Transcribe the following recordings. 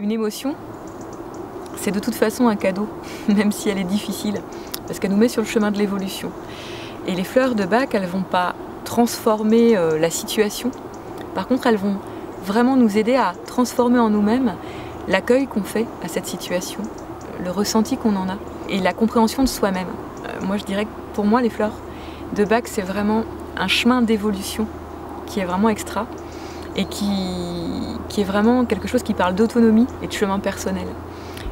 Une émotion, c'est de toute façon un cadeau, même si elle est difficile, parce qu'elle nous met sur le chemin de l'évolution. Et les fleurs de Bach, elles ne vont pas transformer la situation. Par contre, elles vont vraiment nous aider à transformer en nous-mêmes l'accueil qu'on fait à cette situation, le ressenti qu'on en a et la compréhension de soi-même. Moi, je dirais que pour moi, les fleurs de Bach, c'est vraiment un chemin d'évolution qui est vraiment extra et qui est vraiment quelque chose qui parle d'autonomie et de chemin personnel.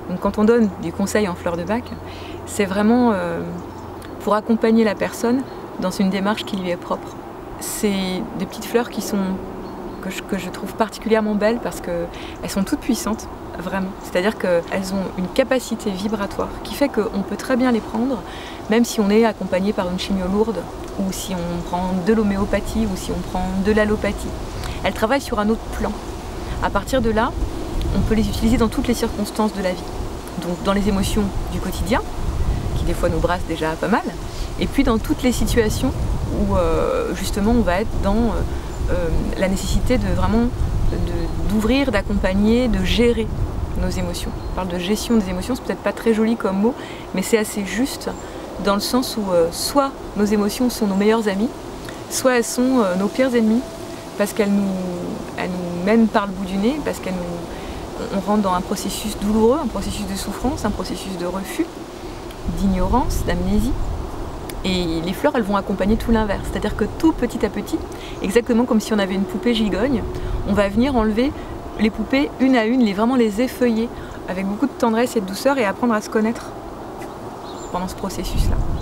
Donc quand on donne du conseil en fleurs de Bach, c'est vraiment pour accompagner la personne dans une démarche qui lui est propre. C'est des petites fleurs que je trouve particulièrement belles parce qu'elles sont toutes puissantes, vraiment. C'est-à-dire qu'elles ont une capacité vibratoire qui fait qu'on peut très bien les prendre, même si on est accompagné par une chimio lourde, ou si on prend de l'homéopathie, ou si on prend de l'allopathie. Elles travaillent sur un autre plan. À partir de là, on peut les utiliser dans toutes les circonstances de la vie. Donc dans les émotions du quotidien, qui des fois nous brassent déjà pas mal, et puis dans toutes les situations où justement on va être dans la nécessité de vraiment d'ouvrir, d'accompagner, de gérer nos émotions. On parle de gestion des émotions, c'est peut-être pas très joli comme mot, mais c'est assez juste dans le sens où soit nos émotions sont nos meilleurs amis, soit elles sont nos pires ennemis, parce qu'elles nous mènent par le bout du nez, parce qu'on rentre dans un processus douloureux, un processus de souffrance, un processus de refus, d'ignorance, d'amnésie. Et les fleurs, elles vont accompagner tout l'inverse, c'est-à-dire que tout petit à petit, exactement comme si on avait une poupée gigogne, on va venir enlever les poupées une à une, vraiment les effeuiller avec beaucoup de tendresse et de douceur et apprendre à se connaître pendant ce processus-là.